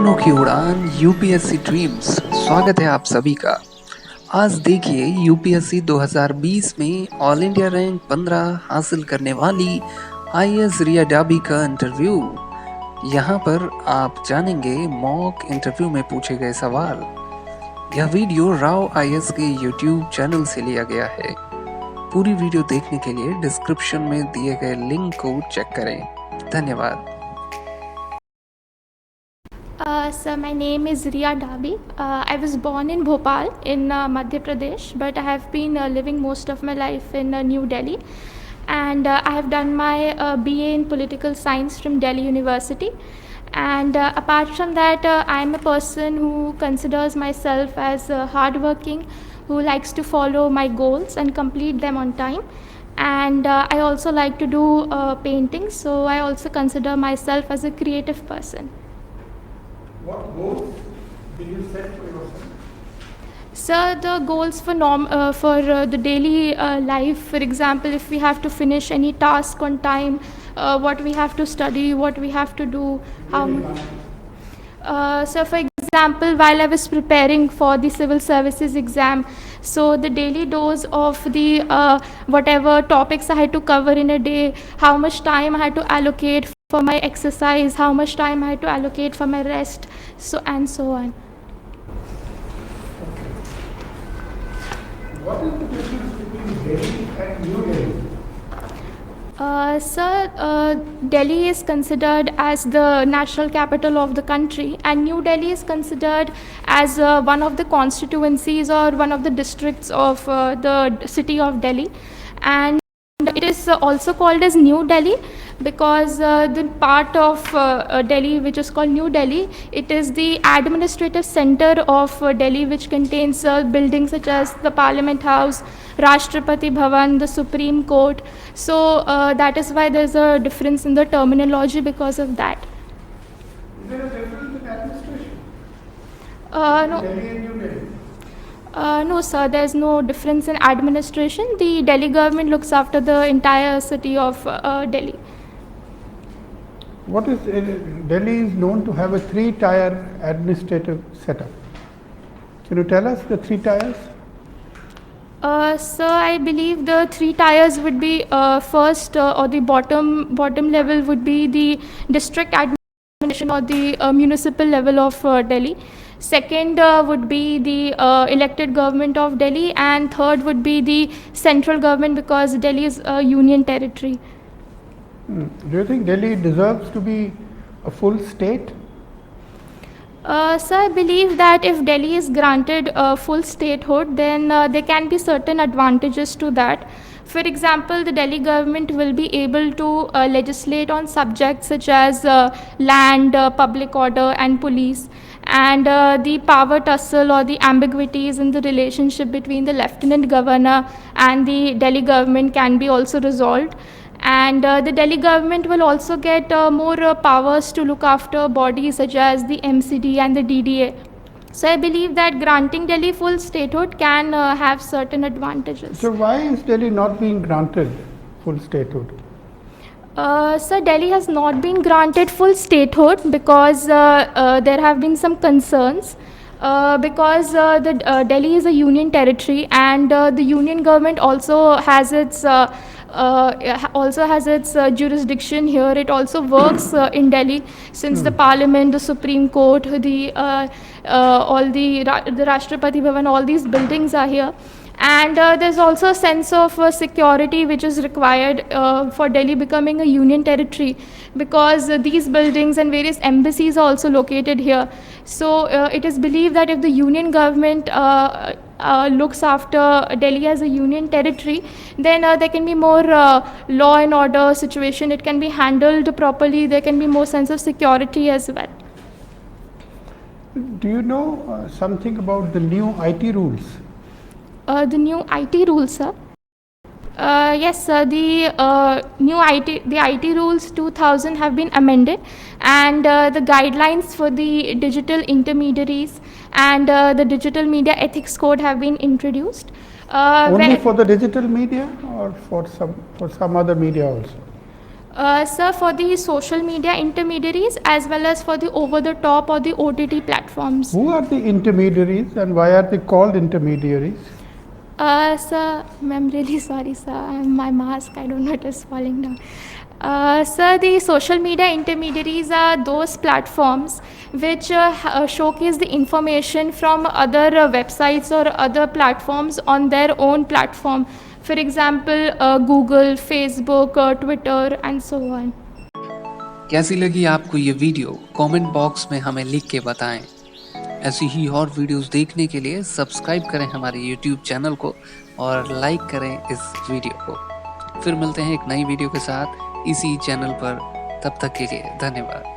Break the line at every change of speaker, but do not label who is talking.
सपनों की उड़ान यूपीएससी ड्रीम्स स्वागत है आप सभी का। आज देखिए यूपीएससी 2020 में ऑल इंडिया रैंक 15 हासिल करने वाली आईएएस रिया डाबी का इंटरव्यू। यहाँ पर आप जानेंगे मॉक इंटरव्यू में पूछे गए सवाल। यह वीडियो राव आईएएस के यूट्यूब चैनल से लिया गया है। पूरी वीडियो देखने के लिए डिस्क्रिप्शन में दिए गए लिंक को चेक करें। धन्यवाद।
So my name is Riya Dhabi. I was born in Bhopal in Madhya Pradesh, but I have been living most of my life in New Delhi. And I have done my BA in Political Science from Delhi University. And apart from that, I am a person who considers myself as hardworking, who likes to follow my goals and complete them on time. And I also like to do painting, so I also consider myself as a creative person.
What goals did you set for yourself?
So the goals for the daily life, for example, if we have to finish any task on time, what we have to study, what we have to do. So for example, while I was preparing for the civil services exam, so the daily dose of the whatever topics I had to cover in a day, how much time I had to allocate for my exercise, how much time I had to allocate for my rest, so and so on.
What is the difference between Delhi and New Delhi?
Delhi is considered as the national capital of the country, and New Delhi is considered as one of the constituencies or one of the districts of the city of Delhi. And it is also called as New Delhi because the part of Delhi which is called New Delhi, it is the administrative center of Delhi, which contains buildings such as the Parliament House, Rashtrapati Bhavan, the Supreme Court. So that is why there is a difference in the terminology because of that.
Is there a difference in administration?
No.
Delhi and New Delhi?
No, sir, there is no difference in administration. The Delhi government looks after the entire city of Delhi.
What is Delhi is known to have a three-tier administrative setup. Can you tell us the three tiers?
So I believe the three tiers would be first or the bottom level would be the district administration or the municipal level of Delhi. Second would be the elected government of Delhi, and third would be the central government because Delhi is a union territory.
Do you think Delhi deserves to be a full state?
So I believe that if Delhi is granted full statehood, then there can be certain advantages to that. For example, the Delhi government will be able to legislate on subjects such as land, public order and police, and the power tussle or the ambiguities in the relationship between the lieutenant governor and the Delhi government can be also resolved. And the Delhi government will also get more powers to look after bodies such as the MCD and the DDA. So I believe that granting Delhi full statehood can have certain advantages.
So why is Delhi not being granted full statehood?
So Delhi has not been granted full statehood because there have been some concerns. Because Delhi is a union territory, and the union government also has its jurisdiction here. It also works in Delhi since the Parliament, the Supreme Court, the Rashtrapati Bhavan, all these buildings are here. And there's also a sense of security which is required for Delhi becoming a union territory, because these buildings and various embassies are also located here. So it is believed that if the union government looks after Delhi as a union territory, then there can be more law and order situation. It can be handled properly. There can be more sense of security as well.
Do you know something about the new IT rules?
The new IT rules, sir. Yes, sir. The IT rules 2000 have been amended, and the guidelines for the digital intermediaries and the digital media ethics code have been introduced.
Only for the digital media, or for some other media also?
Sir, for the social media intermediaries as well as for the over the top or the OTT platforms.
Who are the intermediaries and why are they called intermediaries?
Sir, I'm really sorry, sir. My mask, I don't know, it is falling down. Sir, the social media intermediaries are those platforms which showcase the information from other websites or other platforms on their own platform. For example, Google, Facebook, Twitter, and so on.
कैसी लगी आपको ये video comment box में हमें लिख के बताएं। ऐसी ही और वीडियोस देखने के लिए सब्सक्राइब करें हमारे YouTube चैनल को और लाइक करें इस वीडियो को। फिर मिलते हैं एक नई वीडियो के साथ इसी चैनल पर। तब तक के लिए धन्यवाद।